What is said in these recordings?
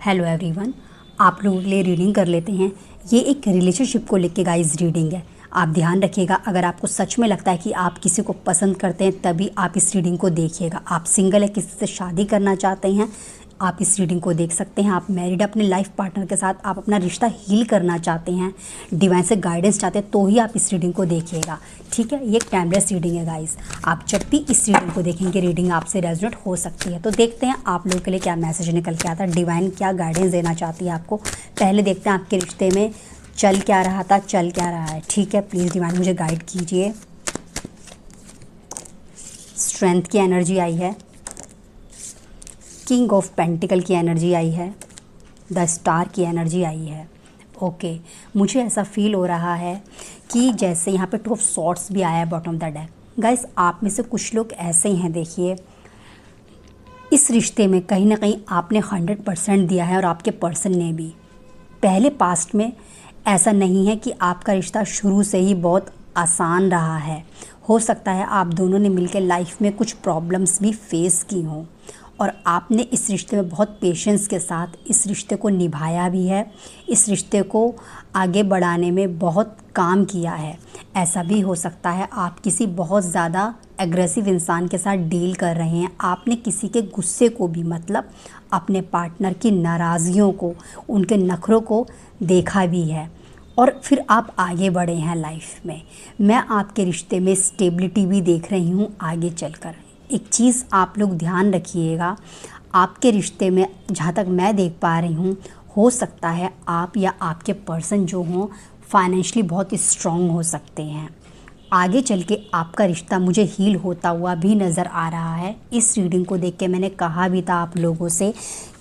Hello everyone, आप लोगों के लिए रीडिंग कर लेते हैं। ये एक रिलेशनशिप को लेके गाइस रीडिंग है। आप ध्यान रखिएगा, अगर आपको सच में लगता है कि आप किसी को पसंद करते हैं तभी आप इस रीडिंग को देखिएगा। आप सिंगल है, किसी से शादी करना चाहते हैं, आप इस रीडिंग को देख सकते हैं। आप मैरिड अपने लाइफ पार्टनर के साथ, आप अपना रिश्ता हील करना चाहते हैं, डिवाइन से गाइडेंस चाहते हैं, तो ही आप इस रीडिंग को देखिएगा। ठीक है, ये एक टाइमलेस रीडिंग है गाइस। आप जब भी इस रीडिंग को देखेंगे, रीडिंग आपसे रेजोनेट हो सकती है। तो देखते हैं आप लोगों के लिए क्या मैसेज निकल के आता है, डिवाइन क्या गाइडेंस देना चाहती है आपको। पहले देखते हैं आपके रिश्ते में चल क्या रहा था, चल क्या रहा है। ठीक है, प्लीज़ डिवाइन मुझे गाइड कीजिए। स्ट्रेंथ की एनर्जी आई है, किंग ऑफ पेंटिकल की एनर्जी आई है, द स्टार की एनर्जी आई है। ओके, मुझे ऐसा फील हो रहा है कि जैसे यहाँ पे टू ऑफ सॉर्ड्स भी आया है bottom of the deck. Guys, आप में से कुछ लोग ऐसे ही हैं, देखिए इस रिश्ते में कहीं ना कहीं आपने 100% दिया है और आपके पर्सन ने भी। पहले पास्ट में ऐसा नहीं है कि आपका रिश्ता शुरू से ही बहुत आसान रहा है। हो सकता है आप दोनों ने मिलकर लाइफ में कुछ प्रॉब्लम्स भी फेस की हों और आपने इस रिश्ते में बहुत पेशेंस के साथ इस रिश्ते को निभाया भी है, इस रिश्ते को आगे बढ़ाने में बहुत काम किया है। ऐसा भी हो सकता है आप किसी बहुत ज़्यादा एग्रेसिव इंसान के साथ डील कर रहे हैं। आपने किसी के गुस्से को भी, मतलब अपने पार्टनर की नाराज़गियों को, उनके नखरों को देखा भी है और फिर आप आगे बढ़े हैं लाइफ में। मैं आपके रिश्ते में स्टेबिलिटी भी देख रही हूँ आगे चलकर। एक चीज़ आप लोग ध्यान रखिएगा, आपके रिश्ते में जहाँ तक मैं देख पा रही हूँ, हो सकता है आप या आपके पर्सन जो हों फाइनेंशियली बहुत स्ट्रॉन्ग हो सकते हैं। आगे चल के आपका रिश्ता मुझे हील होता हुआ भी नज़र आ रहा है। इस रीडिंग को देख के मैंने कहा भी था आप लोगों से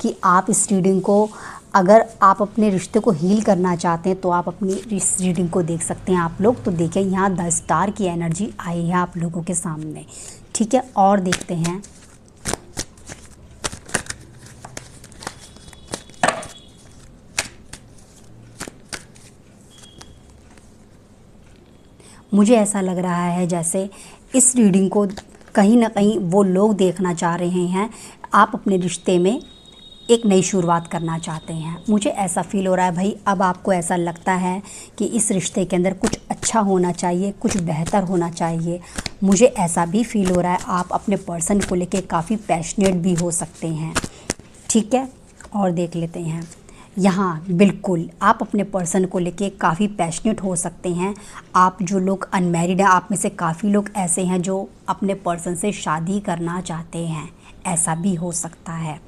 कि आप इस रीडिंग को, अगर आप अपने रिश्ते को हील करना चाहते हैं तो आप अपनी इस रीडिंग को देख सकते हैं आप लोग। तो देखिए यहाँ द स्टार की एनर्जी आई है आप लोगों के सामने। ठीक है, और देखते हैं मुझे ऐसा लग रहा है जैसे इस रीडिंग को कहीं ना कहीं वो लोग देखना चाह रहे हैं, आप अपने रिश्ते में एक नई शुरुआत करना चाहते हैं। मुझे ऐसा फील हो रहा है भाई, अब आपको ऐसा लगता है कि इस रिश्ते के अंदर कुछ अच्छा होना चाहिए, कुछ बेहतर होना चाहिए। मुझे ऐसा भी फील हो रहा है आप अपने पर्सन को लेके काफ़ी पैशनेट भी हो सकते हैं। ठीक है, और देख लेते हैं यहाँ। बिल्कुल आप अपने पर्सन को लेके काफ़ी पैशनेट हो सकते हैं। आप जो लोग अनमैरिड हैं, आप में से काफ़ी लोग ऐसे हैं जो अपने पर्सन से शादी करना चाहते हैं, ऐसा भी हो सकता है।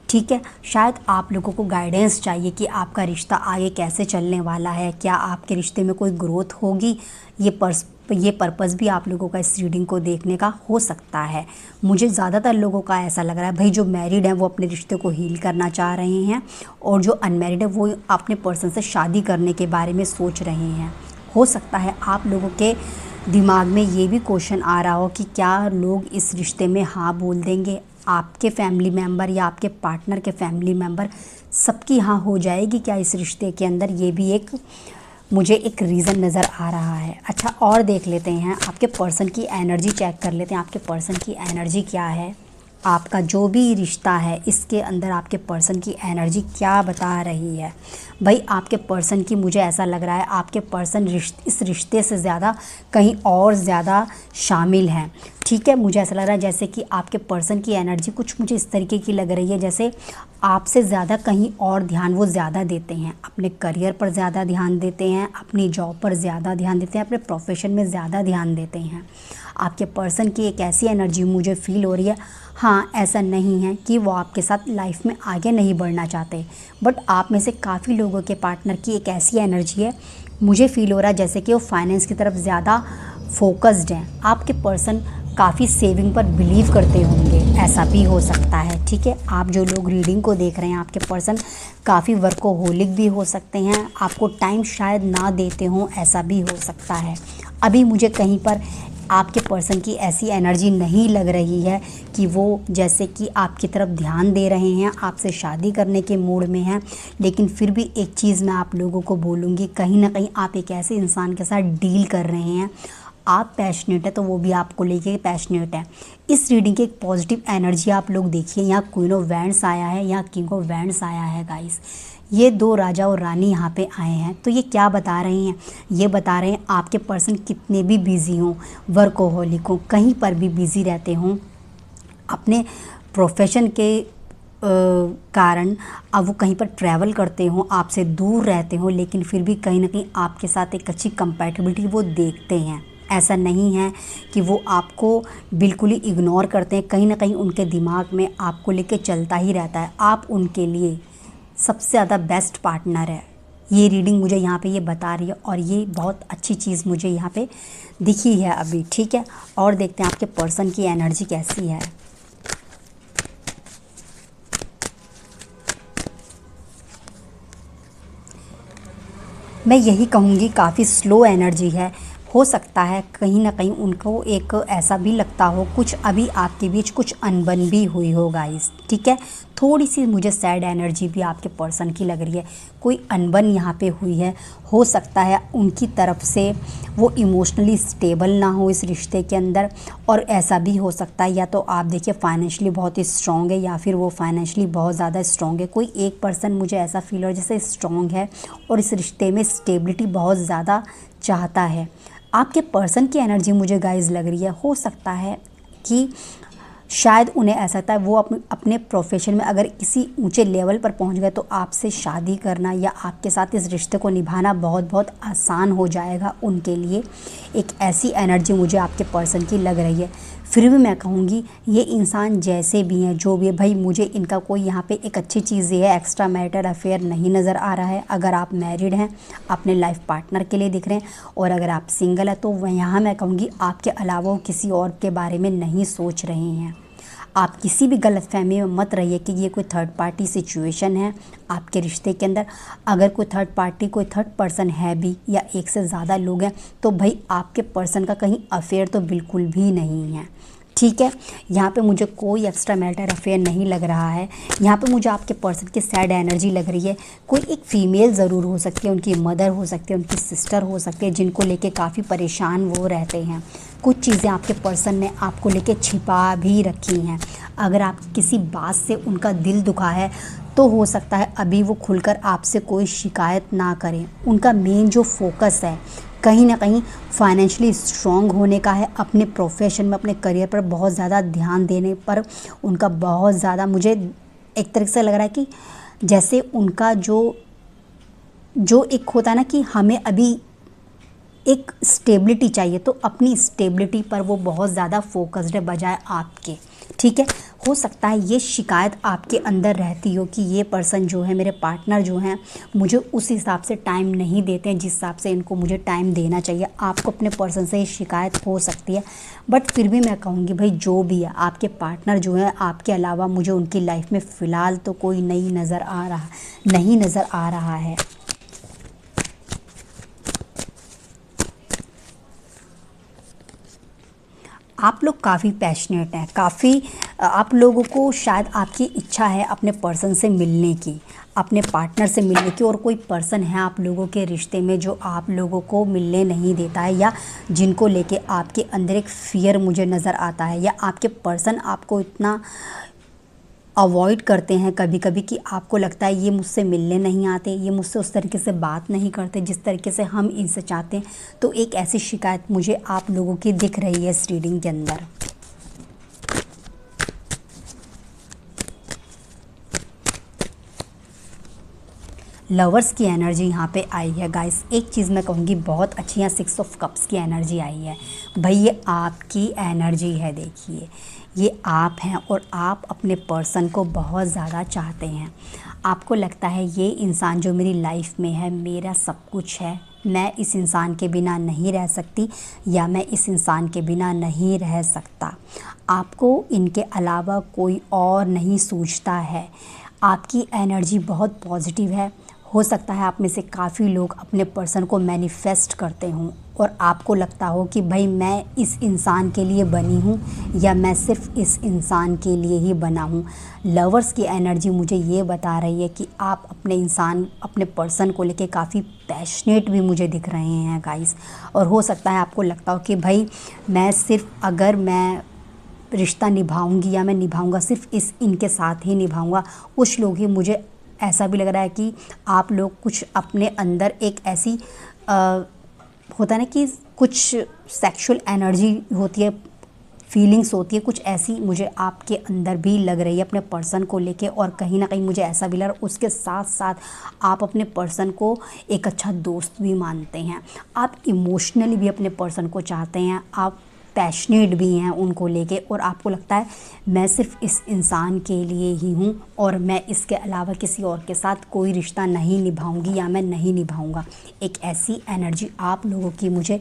ठीक है, शायद आप लोगों को गाइडेंस चाहिए कि आपका रिश्ता आगे कैसे चलने वाला है, क्या आपके रिश्ते में कोई ग्रोथ होगी। ये पर्पस भी आप लोगों का इस रीडिंग को देखने का हो सकता है। मुझे ज़्यादातर लोगों का ऐसा लग रहा है भाई, जो मैरिड हैं वो अपने रिश्ते को हील करना चाह रहे हैं और जो अनमैरिड है वो अपने पर्सन से शादी करने के बारे में सोच रहे हैं। हो सकता है आप लोगों के दिमाग में ये भी क्वेश्चन आ रहा हो कि क्या लोग इस रिश्ते में हाँ बोल देंगे। आपके फैमिली मेम्बर या आपके पार्टनर के फैमिली मेम्बर सबकी हाँ हो जाएगी क्या इस रिश्ते के अंदर, ये भी एक मुझे एक रीज़न नज़र आ रहा है। अच्छा, और देख लेते हैं आपके पर्सन की एनर्जी, चेक कर लेते हैं आपके पर्सन की एनर्जी क्या है। आपका जो भी रिश्ता है इसके अंदर आपके पर्सन की एनर्जी क्या बता रही है। भाई आपके पर्सन की, मुझे ऐसा लग रहा है आपके पर्सन इस रिश्ते से ज़्यादा कहीं और ज़्यादा शामिल हैं। ठीक है, मुझे ऐसा लग रहा है जैसे कि आपके पर्सन की एनर्जी कुछ मुझे इस तरीके की लग रही है, जैसे आपसे ज़्यादा कहीं और ध्यान वो ज़्यादा देते हैं। अपने करियर पर ज़्यादा ध्यान देते हैं, अपनी जॉब पर ज़्यादा ध्यान देते हैं, अपने प्रोफेशन में ज़्यादा ध्यान देते हैं। आपके पर्सन की एक ऐसी एनर्जी मुझे फील हो रही है। हाँ, ऐसा नहीं है कि वो आपके साथ लाइफ में आगे नहीं बढ़ना चाहते, बट आप में से काफ़ी लोगों के पार्टनर की एक ऐसी एनर्जी है, मुझे फील हो रहा है जैसे कि वो फाइनेंस की तरफ ज़्यादा फोकस्ड हैं। आपके पर्सन काफ़ी सेविंग पर बिलीव करते होंगे, ऐसा भी हो सकता है। ठीक है, आप जो लोग रीडिंग को देख रहे हैं, आपके पर्सन काफ़ी वर्कोहोलिक भी हो सकते हैं, आपको टाइम शायद ना देते हों, ऐसा भी हो सकता है। अभी मुझे कहीं पर आपके पर्सन की ऐसी एनर्जी नहीं लग रही है कि वो जैसे कि आपकी तरफ ध्यान दे रहे हैं, आपसे शादी करने के मूड में हैं। लेकिन फिर भी एक चीज़ मैं आप लोगों को बोलूँगी, कहीं ना कहीं आप एक ऐसे इंसान के साथ डील कर रहे हैं, आप पैशनेट है तो वो भी आपको लेके पैशनेट है। इस रीडिंग की एक पॉजिटिव एनर्जी आप लोग देखिए, यहाँ क्वीन ऑफ वैंड्स आया है, यहाँ किंग ऑफ वैंड्स आया है गाइस। ये दो राजा और रानी यहाँ पे आए हैं। तो ये क्या बता रहे हैं? ये बता रहे हैं आपके पर्सन कितने भी बिजी हों, वर्कोहॉलिक हों, कहीं पर भी बिजी रहते हों, अपने प्रोफेशन के कारण अब वो कहीं पर ट्रैवल करते हों, आपसे दूर रहते हों, लेकिन फिर भी कहीं ना कहीं आपके साथ एक अच्छी कंपैटिबिलिटी वो देखते हैं। ऐसा नहीं है कि वो आपको बिल्कुल ही इग्नोर करते हैं, कहीं ना कहीं उनके दिमाग में आपको लेके चलता ही रहता है। आप उनके लिए सबसे ज़्यादा बेस्ट पार्टनर है। ये रीडिंग मुझे यहाँ पे ये बता रही है और ये बहुत अच्छी चीज़ मुझे यहाँ पे दिखी है अभी। ठीक है, और देखते हैं आपके पर्सन की एनर्जी कैसी है। मैं यही कहूँगी काफ़ी स्लो एनर्जी है। हो सकता है कहीं ना कहीं उनको एक ऐसा भी लगता हो कुछ अभी आपके बीच कुछ अनबन भी हुई हो गाइस। ठीक है, थोड़ी सी मुझे सैड एनर्जी भी आपके पर्सन की लग रही है। कोई अनबन यहाँ पे हुई है। हो सकता है उनकी तरफ से वो इमोशनली स्टेबल ना हो इस रिश्ते के अंदर, और ऐसा भी हो सकता है या तो आप देखिए फाइनेंशियली बहुत ही स्ट्रॉन्ग है या फिर वो फाइनेंशियली बहुत ज़्यादा स्ट्रॉन्ग है। कोई एक पर्सन मुझे ऐसा फील हो जैसे स्ट्रॉन्ग है और इस रिश्ते में स्टेबिलिटी बहुत ज़्यादा चाहता है। आपके पर्सन की एनर्जी मुझे गाइस लग रही है, हो सकता है कि शायद उन्हें ऐसा था वो अपने प्रोफेशन में अगर किसी ऊंचे लेवल पर पहुंच गए तो आपसे शादी करना या आपके साथ इस रिश्ते को निभाना बहुत बहुत आसान हो जाएगा उनके लिए। एक ऐसी एनर्जी मुझे आपके पर्सन की लग रही है। फिर भी मैं कहूँगी ये इंसान जैसे भी हैं, जो भी है भाई, मुझे इनका कोई यहाँ पे एक अच्छी चीज़ ये है, एक्स्ट्रा मैरिटल अफेयर नहीं नज़र आ रहा है। अगर आप मैरिड हैं, अपने लाइफ पार्टनर के लिए दिख रहे हैं, और अगर आप सिंगल है तो यहाँ मैं कहूँगी आपके अलावा वो किसी और के बारे में नहीं सोच रहे हैं। आप किसी भी गलतफहमी में मत रहिए कि ये कोई थर्ड पार्टी सिचुएशन है आपके रिश्ते के अंदर। अगर कोई थर्ड पार्टी, कोई थर्ड पर्सन है भी या एक से ज़्यादा लोग हैं तो भाई आपके पर्सन का कहीं अफेयर तो बिल्कुल भी नहीं है। ठीक है, यहाँ पे मुझे कोई एक्स्ट्रा मैरिटल अफेयर नहीं लग रहा है। यहाँ पे मुझे आपके पर्सन की सैड एनर्जी लग रही है। कोई एक फ़ीमेल ज़रूर हो सकती है, उनकी मदर हो सकती है, उनकी सिस्टर हो सकती है, जिनको लेके काफ़ी परेशान वो रहते हैं। कुछ चीज़ें आपके पर्सन ने आपको लेके छिपा भी रखी हैं। अगर आप किसी बात से उनका दिल दुखा है तो हो सकता है अभी वो खुलकर आपसे कोई शिकायत ना करें। उनका मेन जो फोकस है कहीं ना कहीं फाइनेंशियली स्ट्रॉन्ग होने का है, अपने प्रोफेशन में, अपने करियर पर बहुत ज़्यादा ध्यान देने पर उनका बहुत ज़्यादा मुझे एक तरीके से लग रहा है कि जैसे उनका जो एक होता है ना कि हमें अभी एक स्टेबिलिटी चाहिए, तो अपनी स्टेबिलिटी पर वो बहुत ज़्यादा फोकस्ड है बजाय आपके। ठीक है, हो सकता है ये शिकायत आपके अंदर रहती हो कि ये पर्सन जो है, मेरे पार्टनर जो हैं, मुझे उस हिसाब से टाइम नहीं देते हैं जिस हिसाब से इनको मुझे टाइम देना चाहिए। आपको अपने पर्सन से ये शिकायत हो सकती है, बट फिर भी मैं कहूँगी भाई जो भी है आपके पार्टनर जो है, आपके अलावा मुझे उनकी लाइफ में फ़िलहाल तो कोई नहीं नज़र आ रहा है। आप लोग काफ़ी पैशनेट हैं, काफ़ी आप लोगों को शायद आपकी इच्छा है अपने पर्सन से मिलने की, अपने पार्टनर से मिलने की, और कोई पर्सन है आप लोगों के रिश्ते में जो आप लोगों को मिलने नहीं देता है, या जिनको लेके आपके अंदर एक फ़ियर मुझे नज़र आता है, या आपके पर्सन आपको इतना अवॉइड करते हैं कभी कभी कि आपको लगता है ये मुझसे मिलने नहीं आते, ये मुझसे उस तरीके से बात नहीं करते जिस तरीके से हम इनसे चाहते हैं। तो एक ऐसी शिकायत मुझे आप लोगों की दिख रही है इस रीडिंग के अंदर। लवर्स की एनर्जी यहाँ पे आई है गाइस। एक चीज़ मैं कहूँगी बहुत अच्छी है, 6 ऑफ कप्स की एनर्जी आई है। भाई ये आपकी एनर्जी है, देखिए ये आप हैं और आप अपने पर्सन को बहुत ज़्यादा चाहते हैं। आपको लगता है ये इंसान जो मेरी लाइफ में है मेरा सब कुछ है, मैं इस इंसान के बिना नहीं रह सकती, या मैं इस इंसान के बिना नहीं रह सकता। आपको इनके अलावा कोई और नहीं सूझता है। आपकी एनर्जी बहुत पॉजिटिव है। हो सकता है आप में से काफ़ी लोग अपने पर्सन को मैनिफेस्ट करते हों और आपको लगता हो कि भाई मैं इस इंसान के लिए बनी हूँ या मैं सिर्फ इस इंसान के लिए ही बना हूँ। लवर्स की एनर्जी मुझे ये बता रही है कि आप अपने पर्सन को लेके काफ़ी पैशनेट भी मुझे दिख रहे हैं गाइस। और हो सकता है आपको लगता हो कि भाई मैं सिर्फ अगर मैं रिश्ता निभाऊंगी या मैं निभाऊंगा सिर्फ इनके साथ ही निभाऊंगा। कुछ लोग ही मुझे ऐसा भी लग रहा है कि आप लोग कुछ अपने अंदर एक ऐसी होता है ना कि कुछ सेक्सुअल एनर्जी होती है, फीलिंग्स होती है, कुछ ऐसी मुझे आपके अंदर भी लग रही है अपने पर्सन को लेके। और कहीं ना कहीं मुझे ऐसा भी लग रहा है उसके साथ साथ आप अपने पर्सन को एक अच्छा दोस्त भी मानते हैं। आप इमोशनली भी अपने पर्सन को चाहते हैं, आप पैशनेट भी हैं उनको लेके। और आपको लगता है मैं सिर्फ इस इंसान के लिए ही हूँ और मैं इसके अलावा किसी और के साथ कोई रिश्ता नहीं निभाऊंगी या मैं नहीं निभाऊंगा। एक ऐसी एनर्जी आप लोगों की मुझे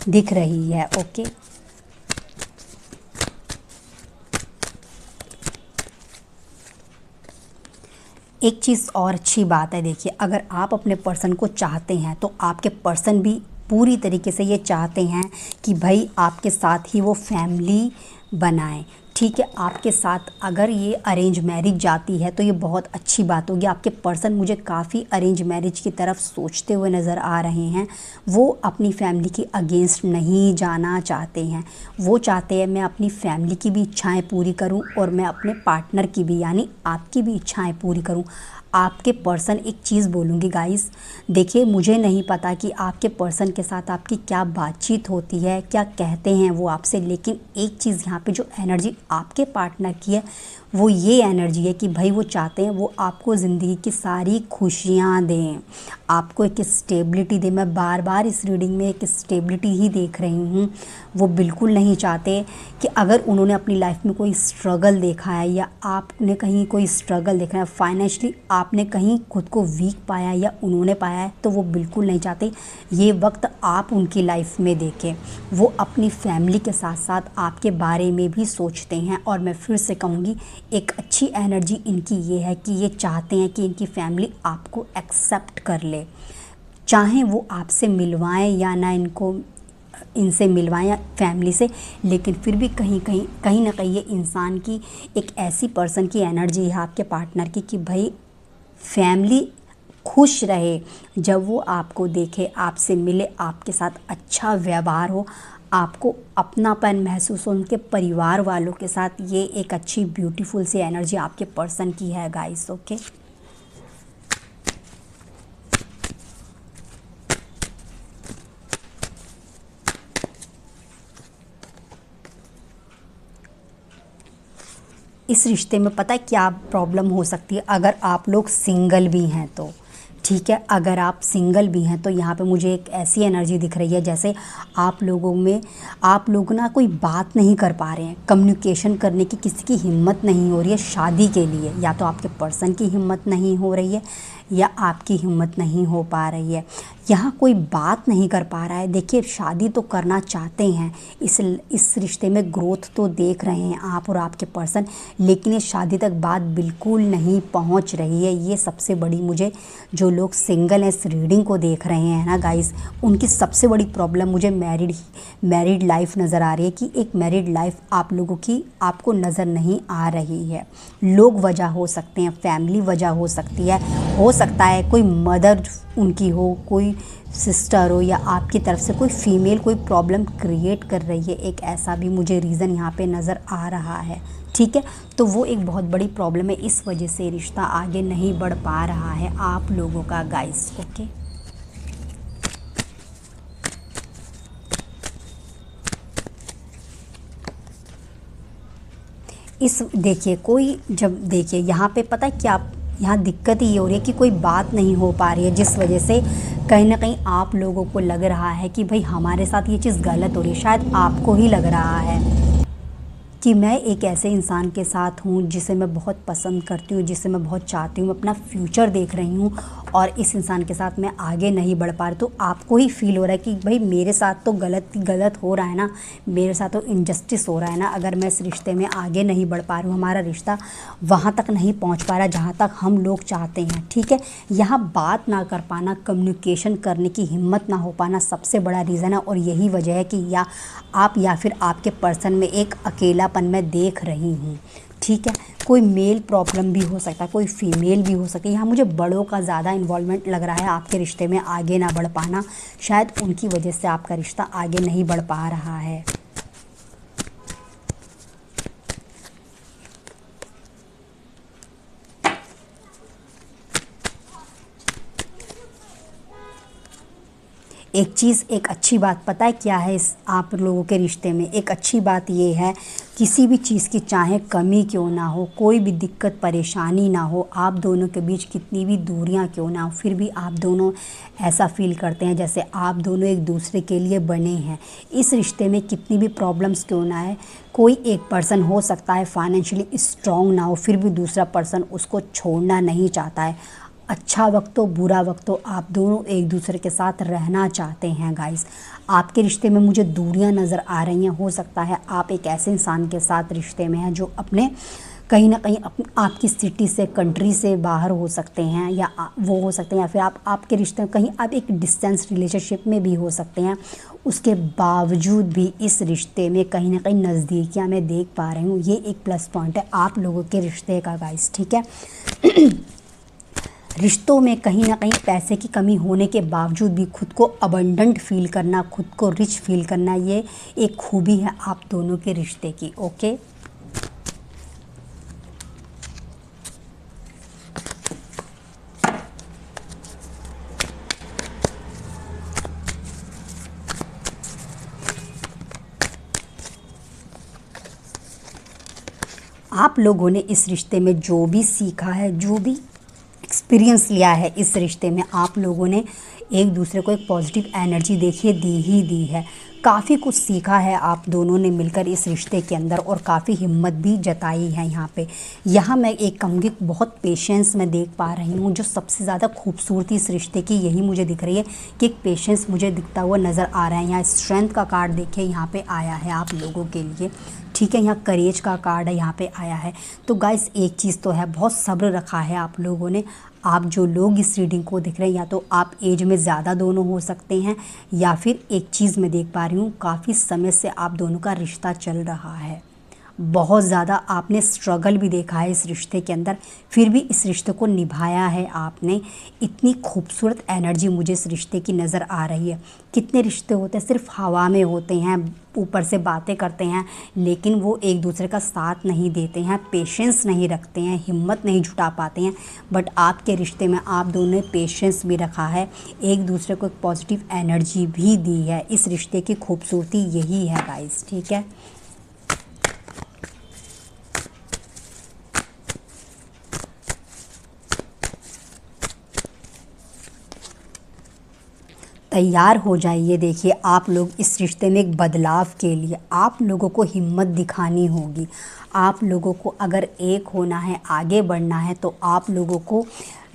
दिख रही है। ओके, एक चीज़ और अच्छी बात है, देखिए अगर आप अपने पर्सन को चाहते हैं तो आपके पर्सन भी पूरी तरीके से ये चाहते हैं कि भाई आपके साथ ही वो फैमिली बनाएं। ठीक है, आपके साथ अगर ये अरेंज मैरिज जाती है तो ये बहुत अच्छी बात होगी। आपके पर्सन मुझे काफ़ी अरेंज मैरिज की तरफ सोचते हुए नज़र आ रहे हैं। वो अपनी फैमिली की अगेंस्ट नहीं जाना चाहते हैं। वो चाहते हैं मैं अपनी फैमिली की भी इच्छाएं पूरी करूं और मैं अपने पार्टनर की भी यानी आपकी भी इच्छाएं पूरी करूं। आपके पर्सन, एक चीज़ बोलूँगी गाइस, देखिए मुझे नहीं पता कि आपके पर्सन के साथ आपकी क्या बातचीत होती है, क्या कहते हैं वो आपसे, लेकिन एक चीज़ यहाँ पे जो एनर्जी आपके पार्टनर की है वो ये एनर्जी है कि भाई वो चाहते हैं वो आपको ज़िंदगी की सारी खुशियाँ दें, आपको एक स्टेबिलिटी दें। मैं बार बार इस रीडिंग में एक स्टेबिलिटी ही देख रही हूँ। वो बिल्कुल नहीं चाहते कि अगर उन्होंने अपनी लाइफ में कोई स्ट्रगल देखा है या आपने कहीं कोई स्ट्रगल देखा है, फाइनेंशियली आपने कहीं खुद को वीक पाया या उन्होंने पाया है, तो वो बिल्कुल नहीं चाहते ये वक्त आप उनकी लाइफ में देखें। वो अपनी फैमिली के साथ साथ आपके बारे में भी सोचते हैं। और मैं फिर से कहूँगी एक अच्छी एनर्जी इनकी ये है कि ये चाहते हैं कि इनकी फैमिली आपको एक्सेप्ट कर ले, चाहे वो आपसे मिलवाएं या ना इनसे मिलवाएं फैमिली से, लेकिन फिर भी कहीं ना कहीं ये इंसान की एक ऐसी पर्सन की एनर्जी है आपके पार्टनर की कि भाई फैमिली खुश रहे जब वो आपको देखे, आपसे मिले, आपके साथ अच्छा व्यवहार हो, आपको अपनापन महसूस हो उनके परिवार वालों के साथ। ये एक अच्छी ब्यूटीफुल सी एनर्जी आपके पर्सन की है गाइस। ओके, इस रिश्ते में पता है क्या प्रॉब्लम हो सकती है अगर आप लोग सिंगल भी हैं तो। ठीक है, अगर आप सिंगल भी हैं तो यहाँ पे मुझे एक ऐसी एनर्जी दिख रही है जैसे आप लोग ना कोई बात नहीं कर पा रहे हैं, कम्युनिकेशन करने की किसी की हिम्मत नहीं हो रही है शादी के लिए। या तो आपके पर्सन की हिम्मत नहीं हो रही है या आपकी हिम्मत नहीं हो पा रही है, यहाँ कोई बात नहीं कर पा रहा है। देखिए शादी तो करना चाहते हैं, इस रिश्ते में ग्रोथ तो देख रहे हैं आप और आपके पर्सन, लेकिन ये शादी तक बात बिल्कुल नहीं पहुंच रही है। ये सबसे बड़ी, मुझे जो लोग सिंगल हैं इस रीडिंग को देख रहे हैं ना गाइस, उनकी सबसे बड़ी प्रॉब्लम मुझे मैरिड लाइफ नज़र आ रही है कि एक मैरिड लाइफ आप लोगों की आपको नज़र नहीं आ रही है। लोग वजह हो सकते हैं, फैमिली वजह हो सकती है, हो सकता है कोई मदर उनकी हो, कोई सिस्टर हो, या आपकी तरफ से कोई फीमेल कोई प्रॉब्लम क्रिएट कर रही है। एक ऐसा भी मुझे रीज़न यहाँ पे नज़र आ रहा है। ठीक है, तो वो एक बहुत बड़ी प्रॉब्लम है, इस वजह से रिश्ता आगे नहीं बढ़ पा रहा है आप लोगों का गाइस। ओके, देखिए कोई जब देखिए यहाँ पे पता है क्या, यहाँ दिक्कत ये हो रही है कि कोई बात नहीं हो पा रही है, जिस वजह से कहीं ना कहीं आप लोगों को लग रहा है कि भाई हमारे साथ ये चीज़ गलत हो रही है। शायद आपको ही लग रहा है कि मैं एक ऐसे इंसान के साथ हूँ जिसे मैं बहुत पसंद करती हूँ, जिसे मैं बहुत चाहती हूँ, अपना फ्यूचर देख रही हूँ और इस इंसान के साथ मैं आगे नहीं बढ़ पा रही, तो आपको ही फील हो रहा है कि भाई मेरे साथ तो गलत हो रहा है ना, मेरे साथ तो इनजस्टिस हो रहा है ना, अगर मैं इस रिश्ते में आगे नहीं बढ़ पा रही हूँ, हमारा रिश्ता वहाँ तक नहीं पहुँच पा रहा जहाँ तक हम लोग चाहते हैं। ठीक है, यहाँ बात ना कर पाना, कम्युनिकेशन करने की हिम्मत ना हो पाना सबसे बड़ा रीज़न है, और यही वजह है कि या आप या फिर आपके पर्सन में एक अकेलापन मैं देख रही हूँ। ठीक है, कोई मेल प्रॉब्लम भी हो सकता है, कोई फीमेल भी हो सकती है। यहाँ मुझे बड़ों का ज़्यादा इन्वॉल्वमेंट लग रहा है, आपके रिश्ते में आगे ना बढ़ पाना, शायद उनकी वजह से आपका रिश्ता आगे नहीं बढ़ पा रहा है। एक चीज़, एक अच्छी बात पता है क्या है इस आप लोगों के रिश्ते में? एक अच्छी बात ये है, किसी भी चीज़ की चाहे कमी क्यों ना हो, कोई भी दिक्कत परेशानी ना हो, आप दोनों के बीच कितनी भी दूरियां क्यों ना हो, फिर भी आप दोनों ऐसा फील करते हैं जैसे आप दोनों एक दूसरे के लिए बने हैं। इस रिश्ते में कितनी भी प्रॉब्लम्स क्यों ना है, कोई एक पर्सन हो सकता है फाइनेंशियली स्ट्रॉन्ग ना हो, फिर भी दूसरा पर्सन उसको छोड़ना नहीं चाहता है। अच्छा वक्त हो बुरा वक्त हो, आप दोनों एक दूसरे के साथ रहना चाहते हैं गाइस। आपके रिश्ते में मुझे दूरियां नज़र आ रही हैं। हो सकता है आप एक ऐसे इंसान के साथ रिश्ते में हैं जो अपने कहीं ना कहीं आपकी सिटी से, कंट्री से बाहर हो सकते हैं, या वो हो सकते हैं, या फिर आपके रिश्ते में कहीं आप एक डिस्टेंस रिलेशनशिप में भी हो सकते हैं। उसके बावजूद भी इस रिश्ते में कहीं ना कहीं नज़दीकियाँ मैं देख पा रही हूँ। ये एक प्लस पॉइंट है आप लोगों के रिश्ते का गाइस। ठीक है, रिश्तों में कहीं ना कहीं पैसे की कमी होने के बावजूद भी खुद को अबंडेंट फील करना, खुद को रिच फील करना, ये एक खूबी है आप दोनों के रिश्ते की। ओके, आप लोगों ने इस रिश्ते में जो भी सीखा है, जो भी एक्सपीरियंस लिया है इस रिश्ते में, आप लोगों ने एक दूसरे को एक पॉजिटिव एनर्जी देखिए दी ही दी है। काफ़ी कुछ सीखा है आप दोनों ने मिलकर इस रिश्ते के अंदर, और काफ़ी हिम्मत भी जताई है यहाँ पे। यहाँ मैं एक कहूँगी बहुत पेशेंस मैं देख पा रही हूँ। जो सबसे ज़्यादा खूबसूरती इस रिश्ते की यही मुझे दिख रही है कि एक पेशेंस मुझे दिखता हुआ नज़र आ रहा है। यहाँ स्ट्रेंथ का कार्ड देखिए यहाँ पे आया है आप लोगों के लिए। ठीक है, यहाँ करेज का कार्ड है यहाँ पे आया है। तो गाइस एक चीज़ तो है, बहुत सब्र रखा है आप लोगों ने। आप जो लोग इस रीडिंग को देख रहे हैं, या तो आप एज में ज़्यादा दोनों हो सकते हैं, या फिर एक चीज़ मैं देख पा रही हूँ, काफ़ी समय से आप दोनों का रिश्ता चल रहा है। बहुत ज़्यादा आपने स्ट्रगल भी देखा है इस रिश्ते के अंदर, फिर भी इस रिश्ते को निभाया है आपने। इतनी खूबसूरत एनर्जी मुझे इस रिश्ते की नज़र आ रही है। कितने रिश्ते होते हैं सिर्फ हवा में होते हैं, ऊपर से बातें करते हैं, लेकिन वो एक दूसरे का साथ नहीं देते हैं, पेशेंस नहीं रखते हैं, हिम्मत नहीं जुटा पाते हैं। बट आपके रिश्ते में आप दोनों ने पेशेंस भी रखा है, एक दूसरे को एक पॉजिटिव एनर्जी भी दी है। इस रिश्ते की खूबसूरती यही है गाइस। ठीक है, तैयार हो जाइए। देखिए आप लोग इस रिश्ते में एक बदलाव के लिए आप लोगों को हिम्मत दिखानी होगी। आप लोगों को अगर एक होना है, आगे बढ़ना है, तो आप लोगों को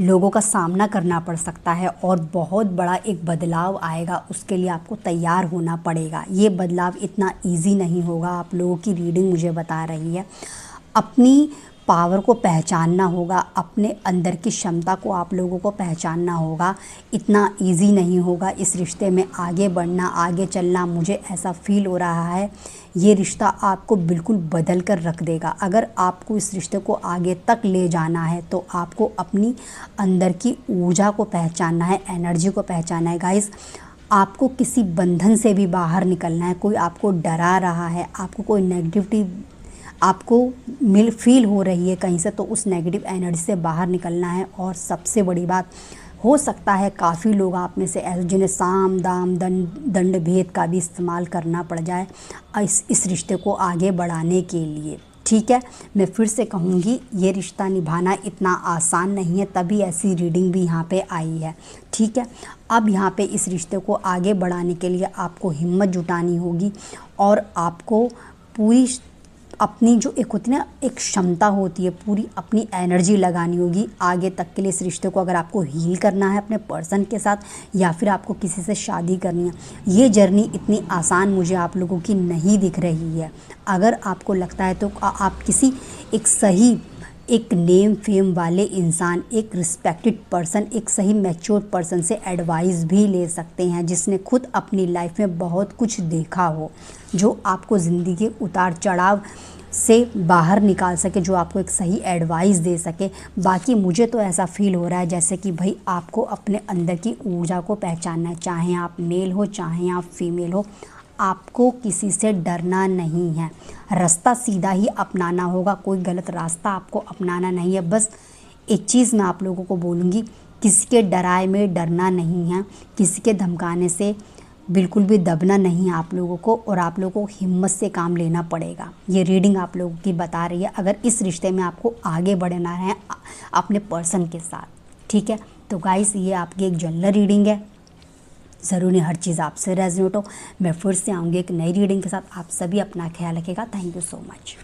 लोगों का सामना करना पड़ सकता है, और बहुत बड़ा एक बदलाव आएगा। उसके लिए आपको तैयार होना पड़ेगा। ये बदलाव इतना इजी नहीं होगा, आप लोगों की रीडिंग मुझे बता रही है। अपनी पावर को पहचानना होगा, अपने अंदर की क्षमता को आप लोगों को पहचानना होगा। इतना इजी नहीं होगा इस रिश्ते में आगे बढ़ना, आगे चलना। मुझे ऐसा फील हो रहा है ये रिश्ता आपको बिल्कुल बदल कर रख देगा। अगर आपको इस रिश्ते को आगे तक ले जाना है, तो आपको अपनी अंदर की ऊर्जा को पहचानना है, एनर्जी को पहचानना है गाइस। आपको किसी बंधन से भी बाहर निकलना है। कोई आपको डरा रहा है, आपको कोई नेगेटिविटी आपको फील हो रही है कहीं से, तो उस नेगेटिव एनर्जी से बाहर निकलना है। और सबसे बड़ी बात, हो सकता है काफ़ी लोग आप में से ऐसे जिन्हें साम दाम दंड भेद का भी इस्तेमाल करना पड़ जाए इस रिश्ते को आगे बढ़ाने के लिए। ठीक है, मैं फिर से कहूँगी ये रिश्ता निभाना इतना आसान नहीं है, तभी ऐसी रीडिंग भी यहाँ पे आई है। ठीक है, अब यहाँ पे इस रिश्ते को आगे बढ़ाने के लिए आपको हिम्मत जुटानी होगी, और आपको पूरी अपनी जो एक होती है ना, एक क्षमता होती है, पूरी अपनी एनर्जी लगानी होगी आगे तक के लिए इस रिश्ते को। अगर आपको हील करना है अपने पर्सन के साथ या फिर आपको किसी से शादी करनी है, ये जर्नी इतनी आसान मुझे आप लोगों की नहीं दिख रही है। अगर आपको लगता है तो आप किसी एक सही, एक नेम फेम वाले इंसान, एक रिस्पेक्टेड पर्सन, एक सही मैच्योर पर्सन से एडवाइस भी ले सकते हैं, जिसने खुद अपनी लाइफ में बहुत कुछ देखा हो, जो आपको ज़िंदगी के उतार चढ़ाव से बाहर निकाल सके, जो आपको एक सही एडवाइस दे सके। बाकी मुझे तो ऐसा फील हो रहा है जैसे कि भाई आपको अपने अंदर की ऊर्जा को पहचानना है, चाहे आप मेल हो चाहे आप फीमेल हो, आपको किसी से डरना नहीं है। रास्ता सीधा ही अपनाना होगा, कोई गलत रास्ता आपको अपनाना नहीं है। बस एक चीज़ मैं आप लोगों को बोलूँगी, किसी के डराए में डरना नहीं है, किसी के धमकाने से बिल्कुल भी दबना नहीं है आप लोगों को, और आप लोगों को हिम्मत से काम लेना पड़ेगा। ये रीडिंग आप लोगों की बता रही है, अगर इस रिश्ते में आपको आगे बढ़ना है अपने पर्सन के साथ, ठीक है। तो गाइस, ये आपकी एक जनरल रीडिंग है, ज़रूरी हर चीज़ आपसे रेजोनेट हो। मैं फिर से आऊँगी एक नई रीडिंग के साथ। आप सभी अपना ख्याल रखिएगा। Thank you so much.